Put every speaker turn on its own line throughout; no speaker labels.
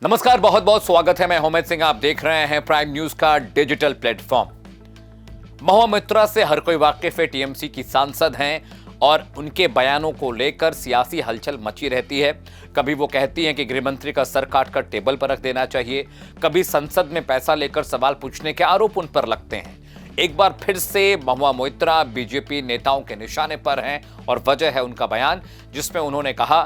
नमस्कार, बहुत बहुत स्वागत है। मैं होमित सिंह, आप देख रहे हैं प्राइम न्यूज का डिजिटल प्लेटफॉर्म। महुआ मोइत्रा से हर कोई वाकिफ है। टीएमसी की सांसद हैं और उनके बयानों को लेकर सियासी हलचल मची रहती है। कभी वो कहती हैं कि गृहमंत्री का सर काटकर टेबल पर रख देना चाहिए, कभी संसद में पैसा लेकर सवाल पूछने के आरोप उन पर लगते हैं। एक बार फिर से महुआ मोइत्रा बीजेपी नेताओं के निशाने पर हैं और वजह है उनका बयान, जिसमें उन्होंने कहा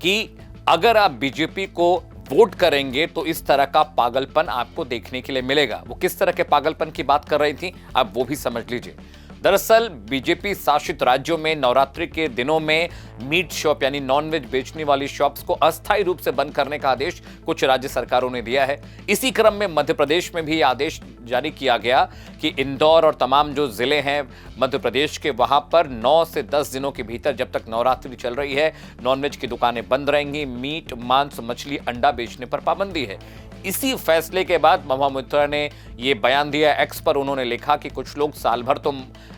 कि अगर आप बीजेपी को वोट करेंगे तो इस तरह का पागलपन आपको देखने के लिए मिलेगा। वो किस तरह के पागलपन की बात कर रही थी, आप वो भी समझ लीजिए। दरअसल बीजेपी शासित राज्यों में नवरात्रि के दिनों में मीट शॉप यानी नॉनवेज बेचने वाली शॉप्स को अस्थायी रूप से बंद करने का आदेश कुछ राज्य सरकारों ने दिया है। इसी क्रम में मध्य प्रदेश में भी आदेश जारी किया गया कि इंदौर और तमाम जो जिले हैं मध्य प्रदेश के, वहां पर 9 से 10 दिनों के भीतर, जब तक नवरात्रि चल रही है, नॉनवेज की दुकानें बंद रहेंगी। मीट, मांस, मछली, अंडा बेचने पर पाबंदी है। इसी फैसले के बाद महुआ मोइत्रा ने ये बयान दिया। एक्स पर उन्होंने लिखा कि कुछ लोग साल भर तो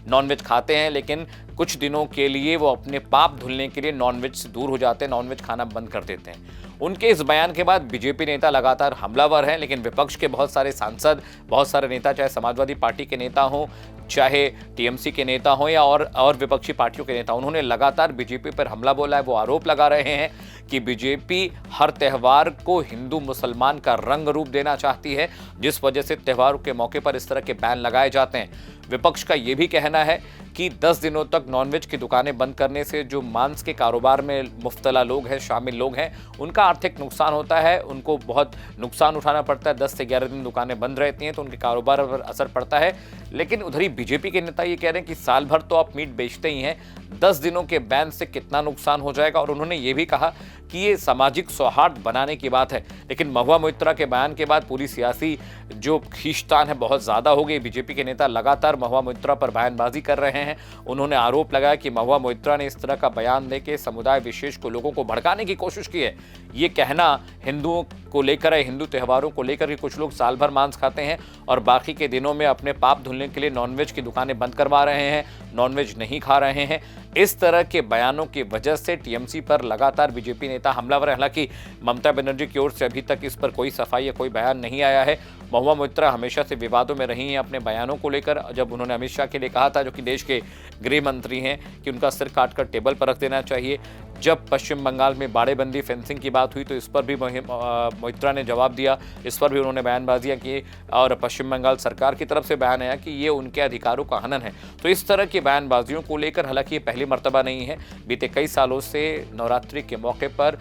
नॉनवेज खाते हैं, लेकिन कुछ दिनों के लिए वो अपने पाप धुलने के लिए नॉनवेज से दूर हो जाते हैं, नॉनवेज खाना बंद कर देते हैं। उनके इस बयान के बाद बीजेपी नेता लगातार हमलावर हैं, लेकिन विपक्ष के बहुत सारे सांसद, बहुत सारे नेता, चाहे समाजवादी पार्टी के नेता हों, चाहे टीएमसी के नेता हों या और विपक्षी पार्टियों के नेता, उन्होंने लगातार बीजेपी पर हमला बोला है। वो आरोप लगा रहे हैं कि बीजेपी हर त्यौहार को हिंदू मुसलमान का रंग रूप देना चाहती है, जिस वजह से त्योहारों के मौके पर इस तरह के बैन लगाए जाते हैं। विपक्ष का यह भी कहना है कि 10 दिनों तक नॉनवेज की दुकानें बंद करने से जो मांस के कारोबार में मुफ्तला लोग हैं, शामिल लोग हैं, उनका आर्थिक नुकसान होता है, उनको बहुत नुकसान उठाना पड़ता है। 10 से 11 दिन दुकानें बंद रहती हैं तो उनके कारोबार पर असर पड़ता है। लेकिन उधर ही बीजेपी के नेता ये कह रहे हैं कि साल भर तो आप मीट बेचते ही हैं, 10 दिनों के बैन से कितना नुकसान हो जाएगा। और उन्होंने ये भी कहा कि ये सामाजिक सौहार्द बनाने की बात है। लेकिन महुआ मोइत्रा के बयान के बाद पूरी सियासी जो खींचतान है बहुत ज़्यादा हो गई। बीजेपी के नेता लगातार महुआ मोइत्रा पर बयानबाजी कर रहे हैं। उन्होंने आरोप लगाया कि महुआ मोइत्रा ने इस तरह का बयान देकर समुदाय विशेष को, लोगों को भड़काने की कोशिश की है। ये कहना हिंदुओं को लेकर है, हिंदू त्योहारों को लेकर कि कुछ लोग साल भर मांस खाते हैं और बाकी के दिनों में अपने पाप धुलने के लिए नॉनवेज की दुकानें बंद करवा रहे हैं, नॉनवेज नहीं खा रहे हैं। इस तरह के बयानों की वजह से टीएमसी पर लगातार बीजेपी नेता हमलावर है। हालांकि ममता बनर्जी की ओर से अभी तक इस पर कोई सफाई या कोई बयान नहीं आया है। महुआ मोइत्रा हमेशा से विवादों में रही हैं अपने बयानों को लेकर। जब उन्होंने अमित शाह के लिए कहा था, जो कि देश के गृह मंत्री हैं, कि उनका सिर काटकर टेबल पर रख देना चाहिए। जब पश्चिम बंगाल में बाड़ेबंदी फेंसिंग की बात हुई तो इस पर भी मोइत्रा ने जवाब दिया, इस पर भी उन्होंने बयानबाजियां की और पश्चिम बंगाल सरकार की तरफ से बयान आया कि ये उनके अधिकारों का हनन है। तो इस तरह की बयानबाजियों को लेकर, हालांकि ये पहली मर्तबा नहीं है, बीते कई सालों से नवरात्रि के मौके पर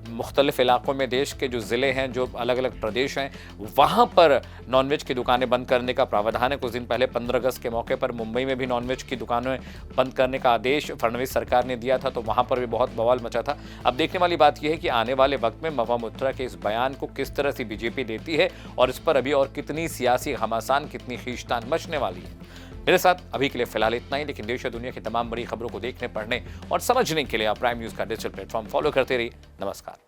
मुख्तलिफ इलाकों में देश के जो ज़िले हैं, जो अलग अलग प्रदेश हैं, वहाँ पर नॉनवेज की दुकानें बंद करने का प्रावधान है। कुछ दिन पहले 15 अगस्त के मौके पर मुंबई में भी नॉनवेज की दुकानें बंद करने का आदेश फडणवीस सरकार ने दिया था, तो वहाँ पर भी बहुत बवाल मचा था। अब देखने वाली बात यह है कि आने वाले वक्त में महुआ मोइत्रा के इस बयान को किस तरह से बीजेपी देती है और इस पर अभी और कितनी सियासी घमासान, कितनी खींचतान मचने वाली है। मेरे साथ अभी के लिए फिलहाल इतना ही, लेकिन देश और दुनिया की तमाम बड़ी खबरों को देखने, पढ़ने और समझने के लिए आप प्राइम न्यूज का डिजिटल प्लेटफॉर्म फॉलो करते रहिए। नमस्कार।